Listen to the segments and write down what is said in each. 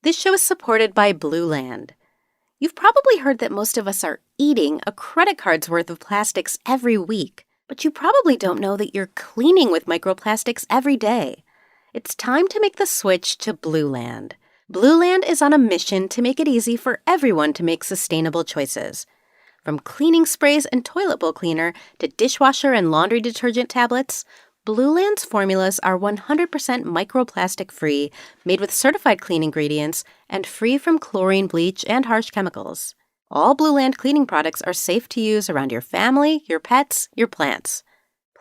This show is supported by Blue Land. You've probably heard that most of us are eating a credit card's worth of plastics every week, but you probably don't know that you're cleaning with microplastics every day. It's time to make the switch to Blue Land. Blue Land is on a mission to make it easy for everyone to make sustainable choices. From cleaning sprays and toilet bowl cleaner to dishwasher and laundry detergent tablets, Blue Land's formulas are 100% microplastic-free, made with certified clean ingredients, and free from chlorine, bleach, and harsh chemicals. All Blue Land cleaning products are safe to use around your family, your pets, your plants.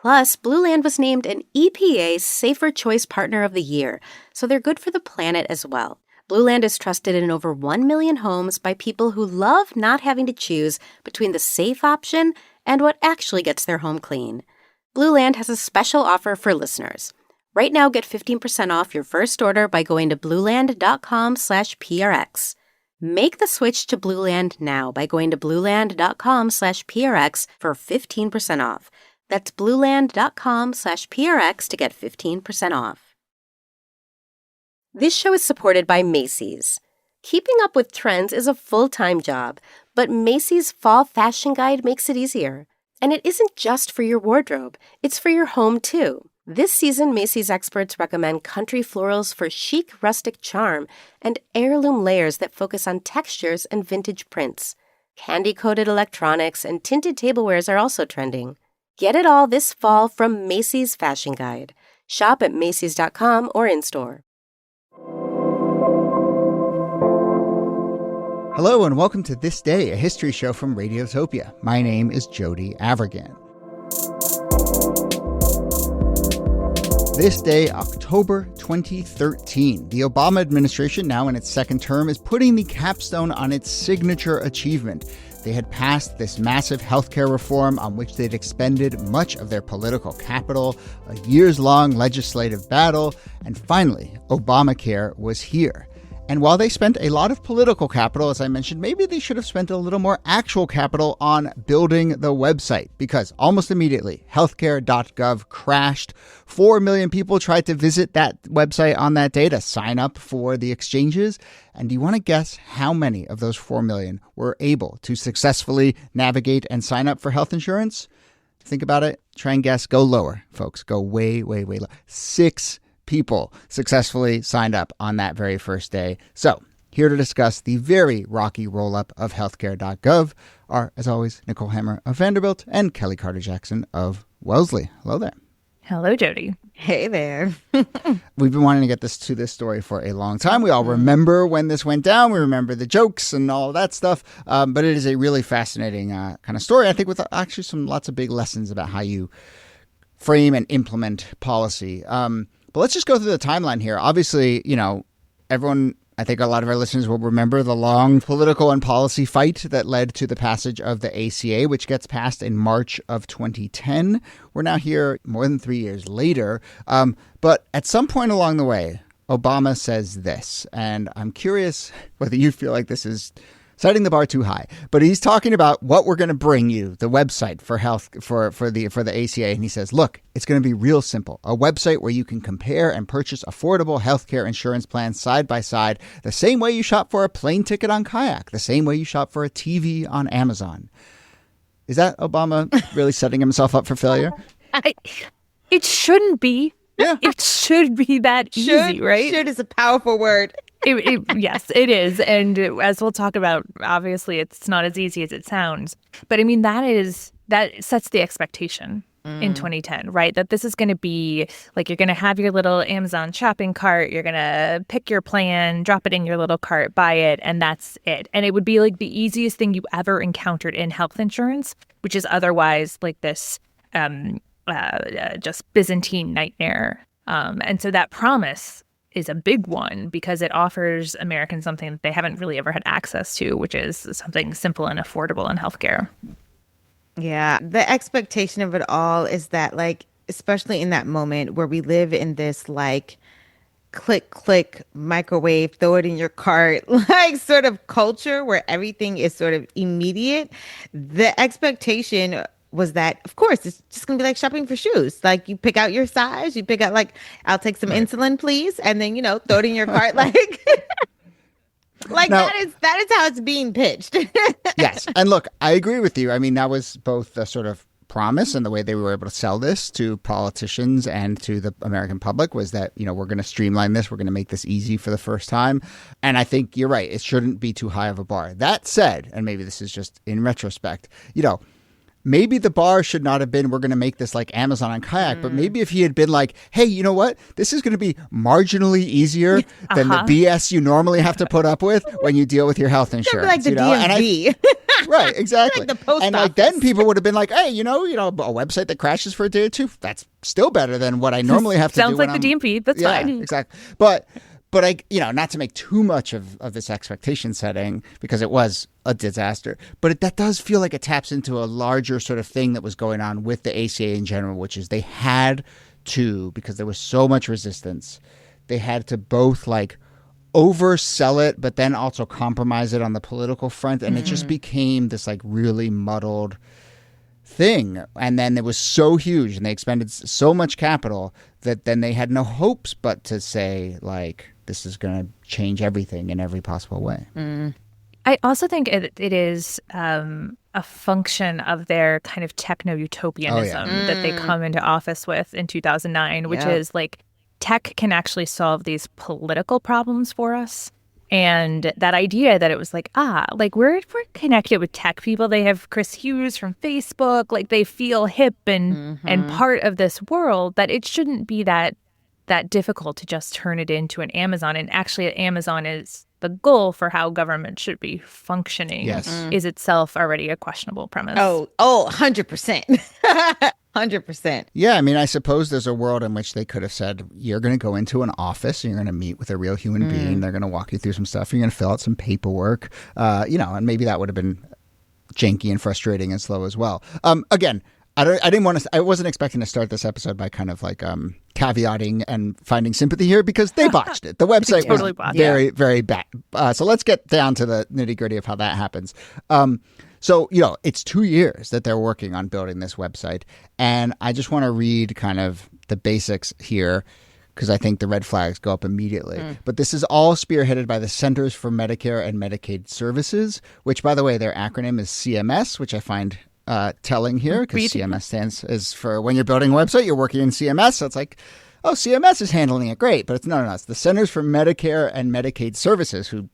Plus, Blue Land was named an EPA Safer Choice Partner of the Year, so they're good for the planet as well. Blue Land is trusted in over 1 million homes by people who love not having to choose between the safe option and what actually gets their home clean. Blue Land has a special offer for listeners. Right now, get 15% off your first order by going to blueland.com/prx. Make the switch to Blue Land now by going to blueland.com/prx for 15% off. That's blueland.com/prx to get 15% off. This show is supported by Macy's. Keeping up with trends is a full-time job, but Macy's Fall Fashion Guide makes it easier. And it isn't just for your wardrobe, it's for your home too. This season, Macy's experts recommend country florals for chic, rustic charm and heirloom layers that focus on textures and vintage prints. Candy-coated electronics and tinted tablewares are also trending. Get it all this fall from Macy's Fashion Guide. Shop at Macys.com or in-store. Hello and welcome to This Day, a history show from Radiotopia. My name is Jody Avirgan. This day, October 2013, the Obama administration, now in its second term, is putting the capstone on its signature achievement. They had passed this massive healthcare reform on which they'd expended much of their political capital, a years-long legislative battle, and finally, Obamacare was here. And while they spent a lot of political capital, as I mentioned, maybe they should have spent a little more actual capital on building the website, because almost immediately, healthcare.gov crashed. 4 million people tried to visit that website on that day to sign up for the exchanges. And do you want to guess how many of those 4 million were able to successfully navigate and sign up for health insurance? Think about it. Try and guess. Go lower, folks. Go way, way, way low. 6 people successfully signed up on that very first day. So, here to discuss the very rocky roll-up of healthcare.gov are, as always, Nicole Hammer of Vanderbilt and Kelly Carter-Jackson of Wellesley. Hello there. Hello, Jody. Hey there. We've been wanting to get this story for a long time. We all remember when this went down. We remember the jokes and all that stuff. But it is a really fascinating kind of story, I think, with actually lots of big lessons about how you frame and implement policy. But let's just go through the timeline here. Obviously, everyone, I think a lot of our listeners will remember the long political and policy fight that led to the passage of the ACA, which gets passed in March of 2010. We're now here more than 3 years later. But at some point along the way, Obama says this, and I'm curious whether you feel like this is setting the bar too high, but he's talking about what we're going to bring you, the website for health for the ACA. And he says, look, it's going to be real simple. A website where you can compare and purchase affordable healthcare insurance plans side by side, the same way you shop for a plane ticket on Kayak, the same way you shop for a TV on Amazon. Is that Obama really setting himself up for failure? It shouldn't be. Yeah. It should be that easy, right? Should is a powerful word. Yes, it is. And as we'll talk about, obviously, it's not as easy as it sounds. But I mean, that sets the expectation in 2010, right? That this is going to be like you're going to have your little Amazon shopping cart. You're going to pick your plan, drop it in your little cart, buy it, and that's it. And it would be like the easiest thing you ever encountered in health insurance, which is otherwise like this just Byzantine nightmare. And so that promise is a big one because it offers Americans something that they haven't really ever had access to, which is something simple and affordable in healthcare. Yeah, the expectation of it all is that, like, especially in that moment where we live in this, like, click, microwave, throw it in your cart, like sort of culture where everything is sort of immediate, the expectation was that, of course, it's just going to be like shopping for shoes. Like, you pick out your size, you pick out, like, I'll take some insulin, please, and then, throw it in your cart, like... Like Now- that is how it's being pitched. Yes. And look, I agree with you. I mean, that was both the sort of promise and the way they were able to sell this to politicians and to the American public was that, we're going to streamline this. We're going to make this easy for the first time. And I think you're right. It shouldn't be too high of a bar. That said, and maybe this is just in retrospect, maybe the bar should not have been, we're going to make this like Amazon and Kayak, but maybe if he had been like, hey, you know what? This is going to be marginally easier than the BS you normally have to put up with when you deal with your health insurance. Like the DMV. Right, exactly. Like the post and like then people would have been like, hey, a website that crashes for a day or two, that's still better than what I normally have to do. Sounds like the DMV. That's fine. Exactly. But I, not to make too much of this expectation setting because it was a disaster, but that does feel like it taps into a larger sort of thing that was going on with the ACA in general, which is they had to, because there was so much resistance, they had to both like oversell it, but then also compromise it on the political front. And it just became this like really muddled thing. And then it was so huge and they expended so much capital that then they had no hopes but to say like, this is going to change everything in every possible way. I also think it is a function of their kind of techno-utopianism that they come into office with in 2009, which is like tech can actually solve these political problems for us. And that idea that it was like, we're connected with tech people. They have Chris Hughes from Facebook. Like they feel hip and part of this world, that it shouldn't be that difficult to just turn it into an Amazon. And actually Amazon is the goal for how government should be functioning is itself already a questionable premise. 100%. 100%. Yeah, I mean, I suppose there's a world in which they could have said, you're going to go into an office, and you're going to meet with a real human being. They're going to walk you through some stuff. You're going to fill out some paperwork, and maybe that would have been janky and frustrating and slow as well. Again, I wasn't expecting to start this episode by kind of like caveating and finding sympathy here because they botched it. The website was very, very bad. So let's get down to the nitty gritty of how that happens. So, it's 2 years that they're working on building this website. And I just want to read kind of the basics here because I think the red flags go up immediately. But this is all spearheaded by the Centers for Medicare and Medicaid Services, which, by the way, their acronym is CMS, which I find telling here because CMS is for when you're building a website, you're working in CMS. So it's like, oh, CMS is handling it great. But it's no. It's the Centers for Medicare and Medicaid Services who,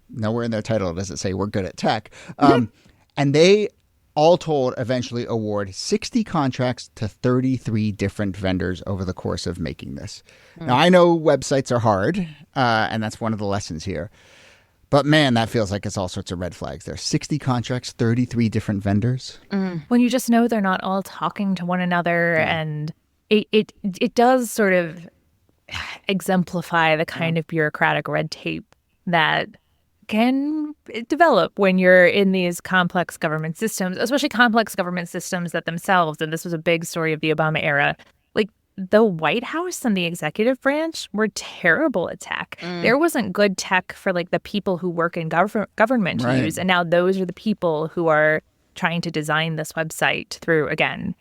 nowhere in their title does it say we're good at tech. And they, all told, eventually award 60 contracts to 33 different vendors over the course of making this. Now, I know websites are hard, and that's one of the lessons here. But, man, that feels like it's all sorts of red flags. There are 60 contracts, 33 different vendors. When you just know they're not all talking to one another, and it does sort of exemplify the kind of bureaucratic red tape that can develop when you're in these complex government systems, especially complex government systems that themselves, and this was a big story of the Obama era, like the White House and the executive branch were terrible at tech. There wasn't good tech for like the people who work in government to use. And now those are the people who are trying to design this website through, again,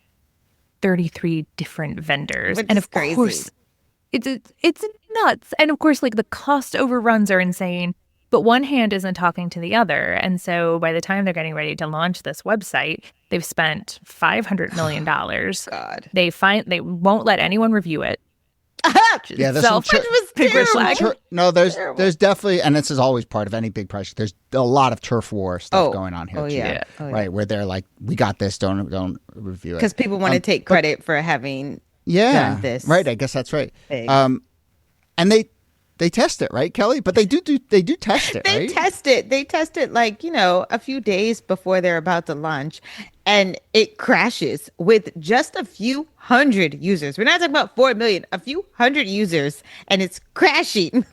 33 different vendors. Which and is of crazy. Course, it's nuts. And of course, like the cost overruns are insane. But one hand isn't talking to the other. And so by the time they're getting ready to launch this website, they've spent $500 million. God. They won't let anyone review it. Yeah, there's some there's definitely, and this is always part of any big project, there's a lot of turf war stuff going on here too. Right, where they're like, we got this, don't review it. Because people want to take credit for having done this. Right, I guess that's right. And they test it, right, Kelly? But they do test it, right? They test it like, a few days before they're about to launch. And it crashes with just a few hundred users. We're not talking about 4 million, a few hundred users, and it's crashing.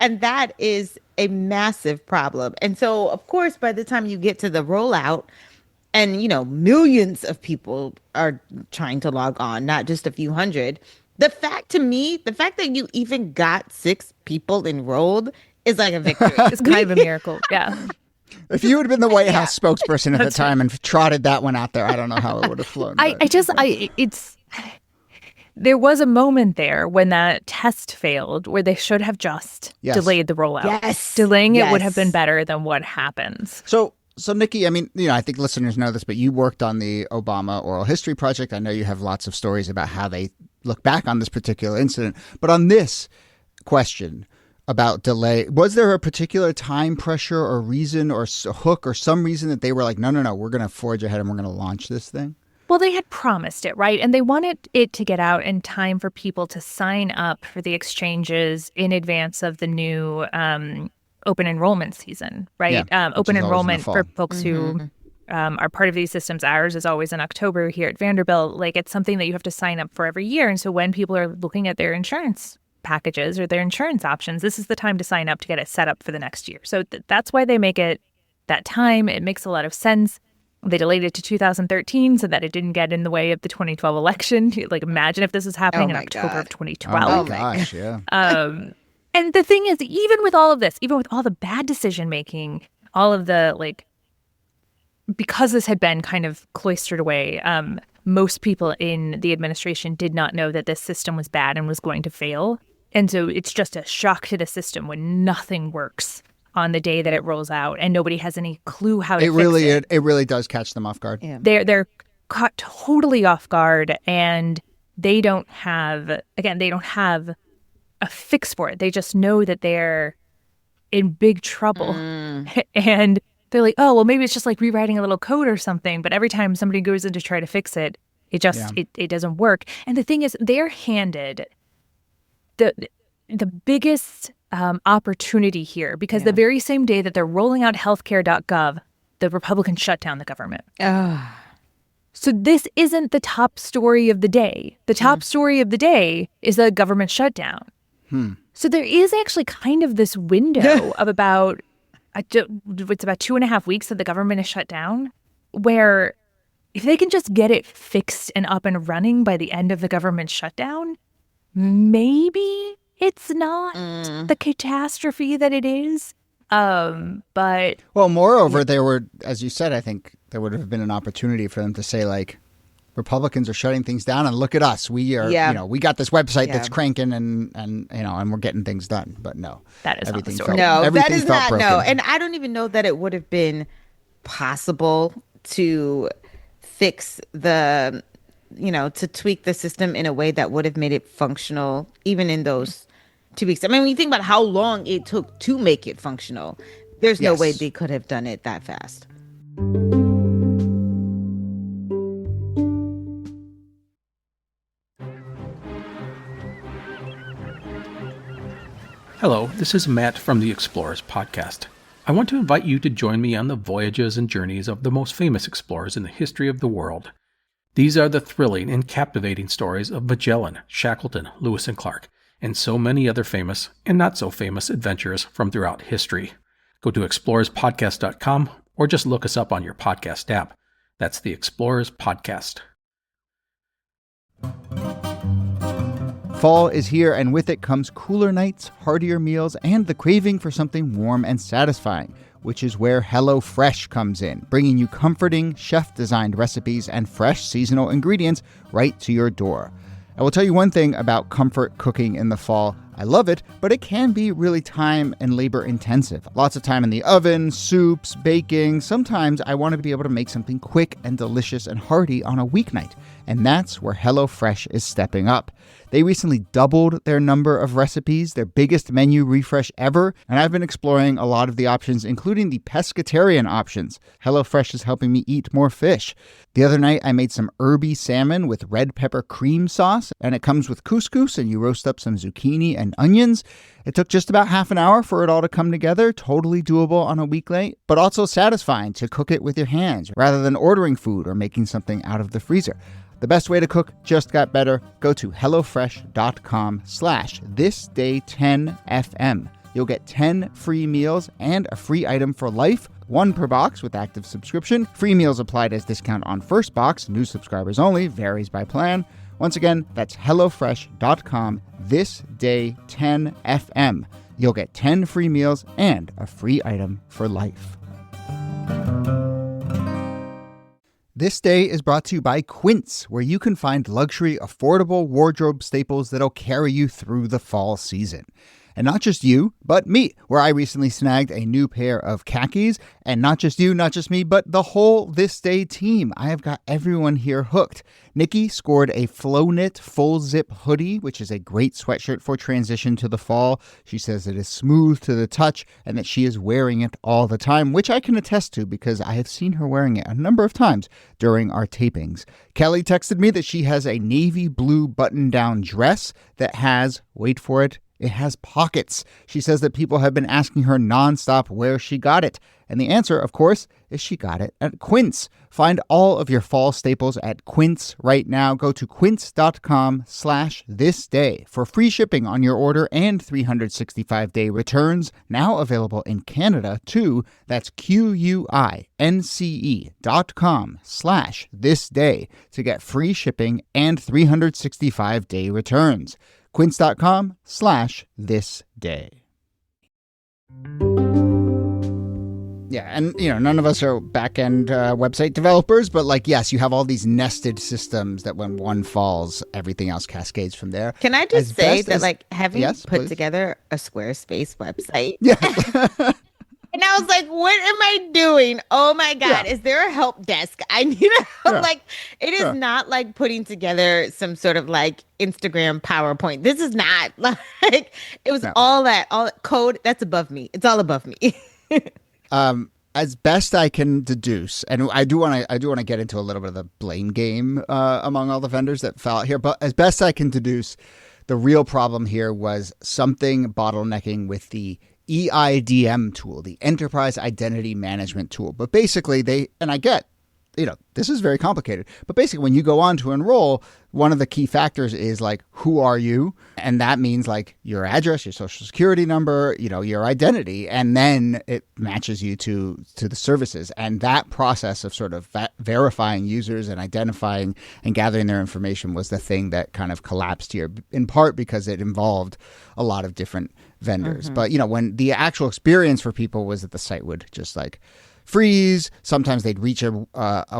And that is a massive problem. And so, of course, by the time you get to the rollout, and, millions of people are trying to log on, not just a few hundred. The fact that you even got 6 people enrolled is like a victory. It's kind of a miracle. Yeah. If you had been the White House spokesperson at the time and trotted that one out there, I don't know how it would have flown. there was a moment there when that test failed where they should have just Yes. delayed the rollout. Yes. Delaying it would Yes. have been better than what happens. So, Nikki, I mean, I think listeners know this, but you worked on the Obama Oral History Project. I know you have lots of stories about how they look back on this particular incident. But on this question about delay, was there a particular time pressure or reason or hook or some reason that they were like, no, we're going to forge ahead and we're going to launch this thing? Well, they had promised it, right? And they wanted it to get out in time for people to sign up for the exchanges in advance of the new open enrollment season, right? Yeah, Open which is always in the enrollment fall. for folks who are part of these systems. Ours is always in October here at Vanderbilt. Like, it's something that you have to sign up for every year. And so when people are looking at their insurance packages or their insurance options, this is the time to sign up to get it set up for the next year. So that's why they make it that time. It makes a lot of sense. They delayed it to 2013 so that it didn't get in the way of the 2012 election. Like, imagine if this was happening in October of 2012. Oh, my gosh, yeah. And the thing is, even with all of this, even with all the bad decision making, all of the, like, because this had been kind of cloistered away, most people in the administration did not know that this system was bad and was going to fail. And so it's just a shock to the system when nothing works on the day that it rolls out and nobody has any clue how to fix it. It really does catch them off guard. Yeah. They're caught totally off guard, and they don't have a fix for it. They just know that they're in big trouble. And they're like, oh, well, maybe it's just like rewriting a little code or something. But every time somebody goes in to try to fix it, it just it doesn't work. And the thing is, they're handed the biggest opportunity here, because the very same day that they're rolling out healthcare.gov, the Republicans shut down the government. So this isn't the top story of the day. The top story of the day is the government shutdown. So there is actually kind of this window of about, it's about 2.5 weeks that the government is shut down, where if they can just get it fixed and up and running by the end of the government shutdown, maybe it's not the catastrophe that it is. But well, moreover, there were, as you said, I think there would have been an opportunity for them to say, like, Republicans are shutting things down, and look at us. We are, we got this website that's cranking, and we're getting things done. But no, that is not the everything story. That is not broken. no. And I don't even know that it would have been possible to fix to tweak the system in a way that would have made it functional, even in those 2 weeks. I mean, when you think about how long it took to make it functional, there's no way they could have done it that fast. Hello, this is Matt from the Explorers Podcast. I want to invite you to join me on the voyages and journeys of the most famous explorers in the history of the world. These are the thrilling and captivating stories of Magellan, Shackleton, Lewis and Clark, and so many other famous and not so famous adventurers from throughout history. Go to explorerspodcast.com or just look us up on your podcast app. That's the Explorers Podcast. Fall is here, and with it comes cooler nights, heartier meals, and the craving for something warm and satisfying, which is where HelloFresh comes in, bringing you comforting, chef-designed recipes and fresh seasonal ingredients right to your door. I will tell you one thing about comfort cooking in the fall. I love it, but it can be really time and labor intensive. Lots of time in the oven, soups, baking. Sometimes I want to be able to make something quick and delicious and hearty on a weeknight, and that's where HelloFresh is stepping up. They recently doubled their number of recipes, their biggest menu refresh ever, and I've been exploring a lot of the options, including the pescatarian options. HelloFresh is helping me eat more fish. The other night, I made some herby salmon with red pepper cream sauce, and it comes with couscous, and you roast up some zucchini and onions. It took just about half an hour for it all to come together, totally doable on a weeknight, but also satisfying to cook it with your hands rather than ordering food or making something out of the freezer. The best way to cook just got better. Go to hellofresh.com/thisday10fm. You'll get 10 free meals and a free item for life, 1 per box with active subscription. Free meals applied as discount on first box. New subscribers only. Varies by plan. Once again, that's hellofresh.com/thisday10fm. You'll get 10 free meals and a free item for life. This day is brought to you by Quince, where you can find luxury, affordable wardrobe staples that'll carry you through the fall season. And not just you, but me, where I recently snagged a new pair of khakis. And not just you, not just me, but the whole This Day team. I have got everyone here hooked. Nikki scored a flow knit full zip hoodie, which is a great sweatshirt for transition to the fall. She says it is smooth to the touch and that she is wearing it all the time, which I can attest to because I have seen her wearing it a number of times during our tapings. Kelly texted me that she has a navy blue button-down dress that has, wait for it, it has pockets. She says that people have been asking her nonstop where she got it. And the answer, of course, is she got it at Quince. Find all of your fall staples at Quince right now. Go to quince.com/thisday for free shipping on your order and 365-day returns. Now available in Canada, too. That's QUINCE.com/thisday to get free shipping and 365-day returns. Quince.com/thisday. Yeah, and, none of us are back-end website developers, but, yes, you have all these nested systems that when one falls, everything else cascades from there. Can I just say that, having put together a Squarespace website, and I was like, what am I doing? Oh, my God. Yeah. Is there a help desk? I need a help. Yeah. It is not like putting together some sort of Instagram PowerPoint. This is not it was all code. That's above me. It's all above me. As best I can deduce, and I do want to get into a little bit of the blame game among all the vendors that fell out here, but as best I can deduce, the real problem here was something bottlenecking with the EIDM tool, the Enterprise Identity Management tool. But basically this is very complicated, but basically when you go on to enroll, one of the key factors is who are you? And that means your address, your social security number, your identity, and then it matches you to the services. And that process of sort of verifying users and identifying and gathering their information was the thing that kind of collapsed here, in part because it involved a lot of different vendors. Mm-hmm. But, when the actual experience for people was that the site would just freeze. Sometimes they'd reach a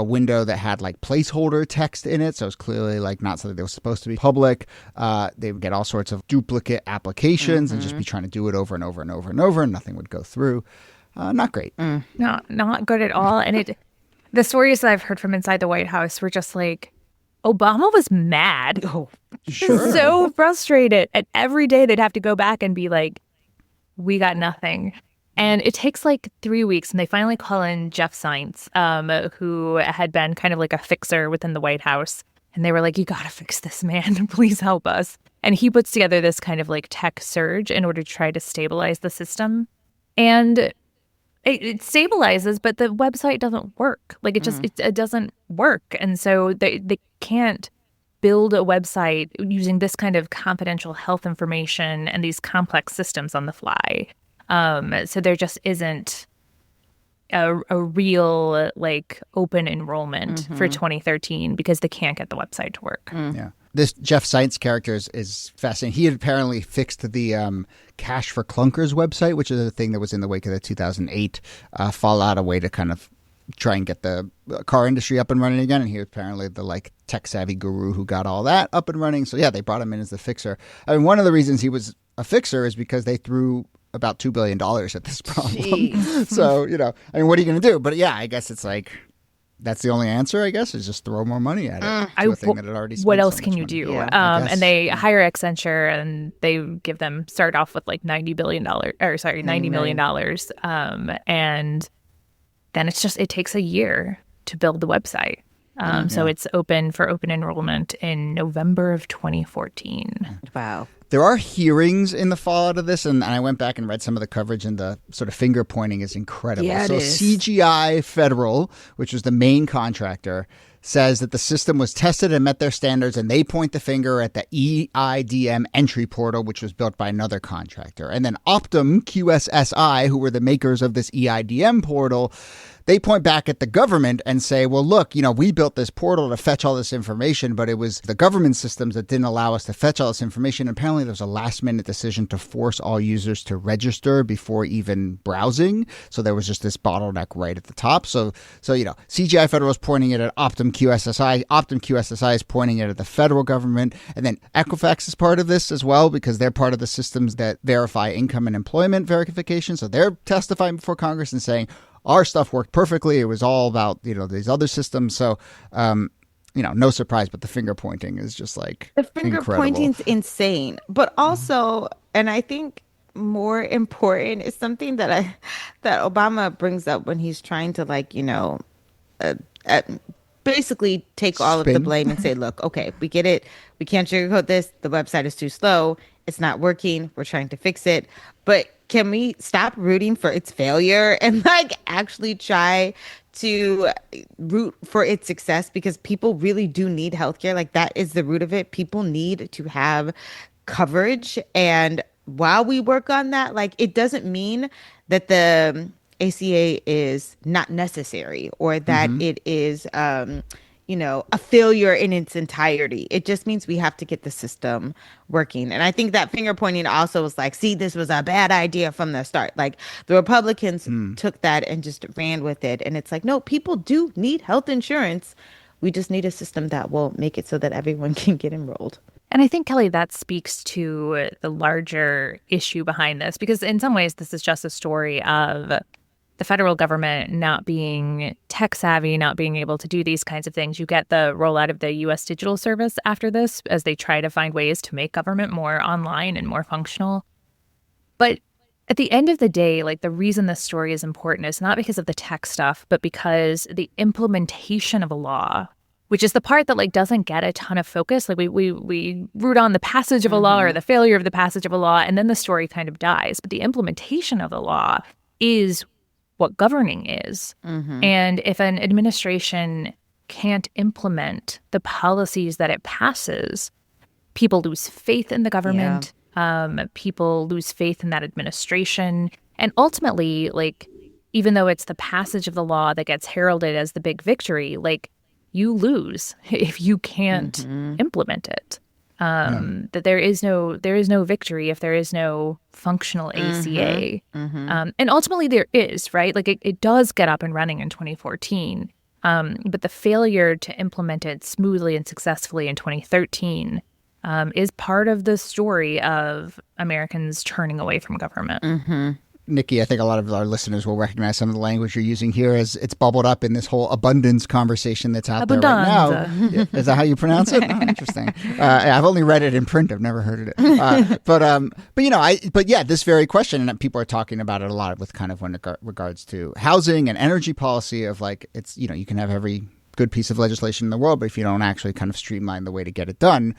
window that had placeholder text in it, so it's clearly not something that was supposed to be public. They would get all sorts of duplicate applications and just be trying to do it over and over and over and over, and nothing would go through. Not great. Not good at all. And the stories that I've heard from inside the White House were just Obama was mad. Oh, sure. So frustrated. And every day they'd have to go back and be we got nothing. And it takes 3 weeks, and they finally call in Jeff Zients, who had been kind of a fixer within the White House. And they were you got to fix this, man. Please help us. And he puts together this kind of tech surge in order to try to stabilize the system. And it stabilizes, but the website doesn't work. It doesn't work. And so they can't build a website using this kind of confidential health information and these complex systems on the fly. So there just isn't a real open enrollment for 2013 because they can't get the website to work. Yeah. This Jeff Zients character is fascinating. He had apparently fixed the Cash for Clunkers website, which is a thing that was in the wake of the 2008 fallout, a way to kind of try and get the car industry up and running again. And he was apparently the tech savvy guru who got all that up and running. So yeah, they brought him in as the fixer. I mean, one of the reasons he was a fixer is because they threw about $2 billion at this problem. So, what are you going to do? But yeah, I guess it's that's the only answer, I guess, is just throw more money at it. To a thing that it already spent what else so can you money. do? Yeah, and they hire Accenture and they start off with $90 million. And then it takes a year to build the website. So it's open for open enrollment in November of 2014. Wow. There are hearings in the fallout of this, and I went back and read some of the coverage, and the sort of finger pointing is incredible. Yeah, so it is. CGI Federal, which was the main contractor, says that the system was tested and met their standards, and they point the finger at the EIDM entry portal, which was built by another contractor. And then Optum QSSI, who were the makers of this EIDM portal, they point back at the government and say, well, look, we built this portal to fetch all this information, but it was the government systems that didn't allow us to fetch all this information. And apparently there was a last-minute decision to force all users to register before even browsing. So there was just this bottleneck right at the top. So CGI Federal is pointing it at Optum QSSI. Optum QSSI is pointing it at the federal government. And then Equifax is part of this as well, because they're part of the systems that verify income and employment verification. So they're testifying before Congress and saying, our stuff worked perfectly. It was all about, these other systems. So, no surprise, but the finger pointing is just like the finger pointing's insane. But also, and I think more important is something that Obama brings up when he's trying to basically take all of the blame and say, look, okay, we get it. We can't sugarcoat this. The website is too slow. It's not working. We're trying to fix it. But can we stop rooting for its failure and actually try to root for its success? Because people really do need healthcare. That is the root of it. People need to have coverage. And while we work on that, it doesn't mean that the ACA is not necessary or that it is a failure in its entirety. It just means we have to get the system working. And I think that finger pointing also was see, this was a bad idea from the start. The Republicans took that and just ran with it. And it's no, people do need health insurance. We just need a system that will make it so that everyone can get enrolled. And I think, Kelly, that speaks to the larger issue behind this, because in some ways, this is just a story of the federal government not being tech savvy, not being able to do these kinds of things. You get the rollout of the U.S. Digital Service after this as they try to find ways to make government more online and more functional. But at the end of the day, the reason this story is important is not because of the tech stuff, but because the implementation of a law, which is the part that doesn't get a ton of focus. We root on the passage of a law or the failure of the passage of a law, and then the story kind of dies. But the implementation of the law is what governing is. And if an administration can't implement the policies that it passes, people lose faith in the government. People lose faith in that administration. And ultimately, even though it's the passage of the law that gets heralded as the big victory, you lose if you can't implement it. That there is no victory if there is no functional ACA. And ultimately there is, right? It does get up and running in 2014. But the failure to implement it smoothly and successfully in 2013 is part of the story of Americans turning away from government. Nikki, I think a lot of our listeners will recognize some of the language you're using here as it's bubbled up in this whole abundance conversation that's out there right now. Is that how you pronounce it? Oh, interesting. I've only read it in print. I've never heard it. But this very question, and people are talking about it a lot with kind of when it regards to housing and energy policy of it's, you can have every good piece of legislation in the world, but if you don't actually kind of streamline the way to get it done,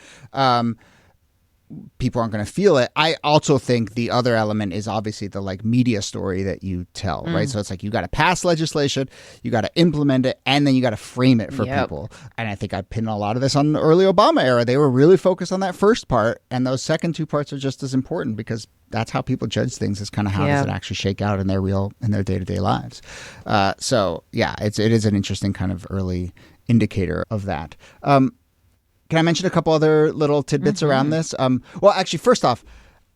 people aren't going to feel it. I also think the other element is obviously the media story that you tell, right? So it's you got to pass legislation, you got to implement it, and then you got to frame it for people. And I think I pinned a lot of this on the early Obama era. They were really focused on that first part, and those second two parts are just as important because that's how people judge things, is kind of how does it actually shake out in their day-to-day lives. It is an interesting kind of early indicator of that. Can I mention a couple other little tidbits around this? Well, actually, first off,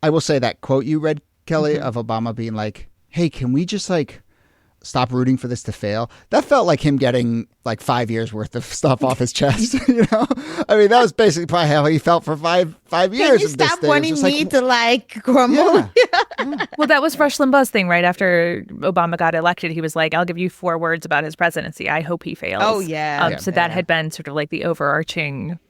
I will say that quote you read, Kelly, of Obama being hey, can we just stop rooting for this to fail? That felt like him getting 5 years worth of stuff off his chest. I mean, that was basically probably how he felt for five years. Can you stop wanting me to grumble? Yeah. Well, that was Rush Limbaugh's thing right after Obama got elected. He was I'll give you 4 words about his presidency. I hope he fails. Oh, yeah. That had been sort of the overarching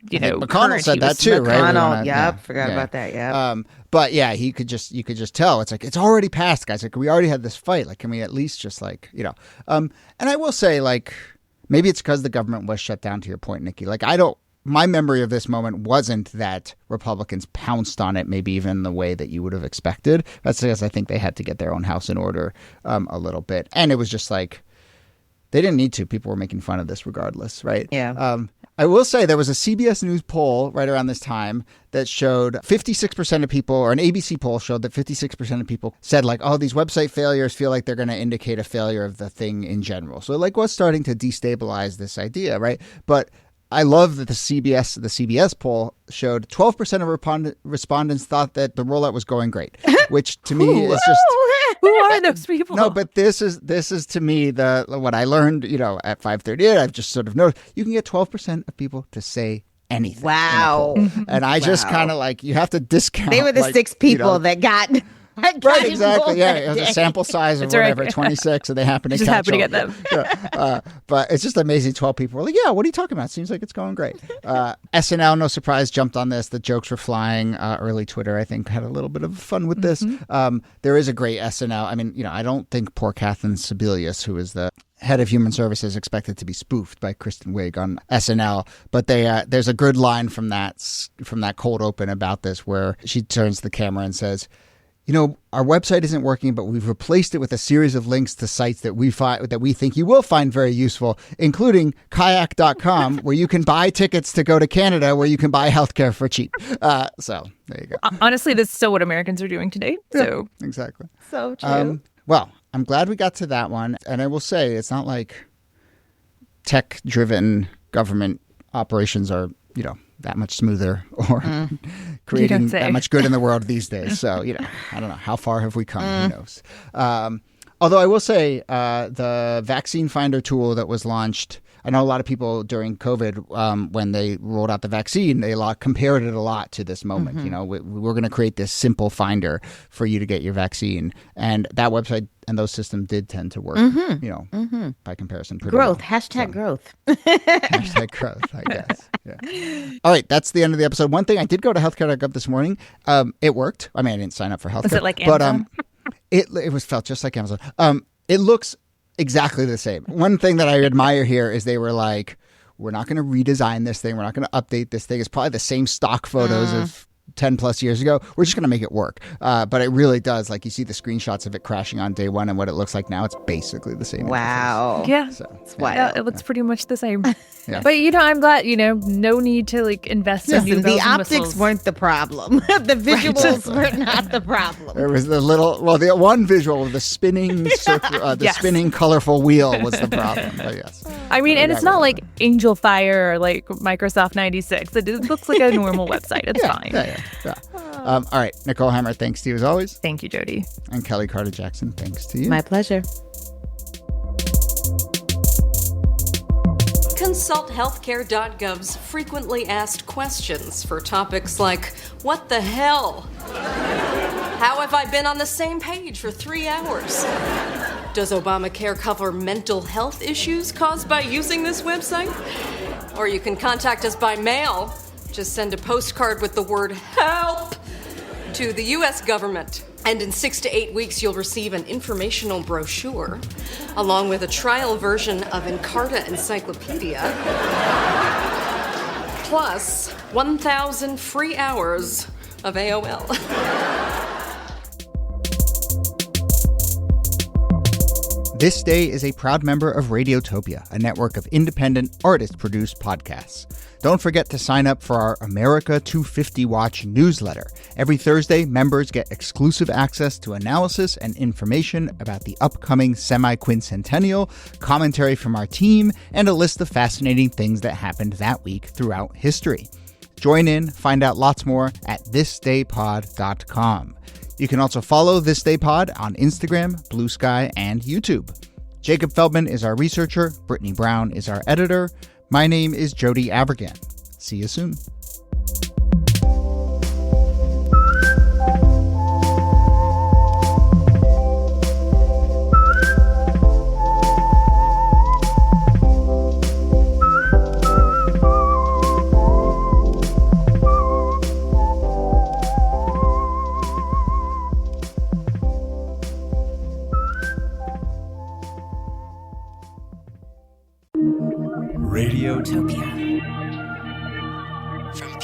McConnell said that too, right? McConnell, forgot about that. Yeah. But yeah, you could just tell it's it's already passed, guys. We already had this fight. Can we at least just and I will say maybe it's because the government was shut down, to your point, Nikki. My memory of this moment wasn't that Republicans pounced on it, maybe even the way that you would have expected. That's because I think they had to get their own house in order a little bit. And it was just They didn't need to. People were making fun of this regardless, right? Yeah. I will say there was a CBS News poll right around this time that showed 56% of people, or an ABC poll showed that 56% of people said like, oh, these website failures feel like they're going to indicate a failure of the thing in general. So like was starting to destabilize this idea, right? But I love that the CBS poll showed 12% of respondents thought that the rollout was going great, which to me is just... Who are those people? No, but this is to me what I learned, at 538. I've just sort of noticed you can get 12% of people to say anything. Wow. And I just kind of like, you have to discount. They were the 6 people that got... Right, exactly. Yeah, it was a sample size of whatever, 26, and they happen to just happen to get them. But it's just amazing. 12 people were like, yeah, what are you talking about? Seems like it's going great. SNL, no surprise, jumped on this. The jokes were flying. Early Twitter, I think, had a little bit of fun with this. There is a great SNL. I mean, I don't think poor Kathleen Sebelius, who is the head of human services, expected to be spoofed by Kristen Wiig on SNL, but there's a good line from that cold open about this where she turns to the camera and says, our website isn't working, but we've replaced it with a series of links to sites that we think you will find very useful, including kayak.com, where you can buy tickets to go to Canada, where you can buy healthcare for cheap. So there you go. Honestly, that's still what Americans are doing today. So yeah, exactly. So true. Well, I'm glad we got to that one. And I will say, it's not like tech-driven government operations are, that much smoother or creating that much good in the world these days. So, I don't know. How far have we come? Who knows? Although I will say the vaccine finder tool that was launched, I know a lot of people during COVID, when they rolled out the vaccine, they compared it a lot to this moment. We're going to create this simple finder for you to get your vaccine. And that website and those systems did tend to work, by comparison. Growth. Well. Hashtag growth. Hashtag growth, I guess. Yeah. All right. That's the end of the episode. One thing, I did go to healthcare.gov this morning. It worked. I mean, I didn't sign up for healthcare. Was it like Amazon? But it felt just like Amazon. It looks exactly the same. One thing that I admire here is they were like, we're not going to redesign this thing. We're not going to update this thing. It's probably the same stock photos of 10 plus years ago. We're just going to make it work. But it really does. Like, you see the screenshots of it crashing on day one and what it looks like now. It's basically the same. Wow. Interface. Yeah. So, yeah, it looks pretty much the same. Yeah. But, I'm glad, no need to invest in new bells the and optics whistles. weren't the problem. The visuals were not the problem. There was the one visual of the spinning spinning colorful wheel was the problem. But yes. I mean, and it's not like Angel Fire or like Microsoft 96. It looks like a normal website. It's fine. Yeah. All right. Nicole Hammer, thanks to you as always. Thank you, Jody. And Kelly Carter-Jackson, thanks to you. My pleasure. Consult healthcare.gov's frequently asked questions for topics like, what the hell? How have I been on the same page for 3 hours? Does Obamacare cover mental health issues caused by using this website? Or you can contact us by mail. Just send a postcard with the word help to the U.S. government. And in 6 to 8 weeks, you'll receive an informational brochure, along with a trial version of Encarta Encyclopedia, plus 1,000 free hours of AOL. This Day is a proud member of Radiotopia, a network of independent, artist-produced podcasts. Don't forget to sign up for our America250 Watch newsletter. Every Thursday, members get exclusive access to analysis and information about the upcoming semi-quincentennial, commentary from our team, and a list of fascinating things that happened that week throughout history. Join in, find out lots more at thisdaypod.com. You can also follow This Day Pod on Instagram, Blue Sky, and YouTube. Jacob Feldman is our researcher. Brittany Brown is our editor. My name is Jody Abergan. See you soon. Radiotopia. From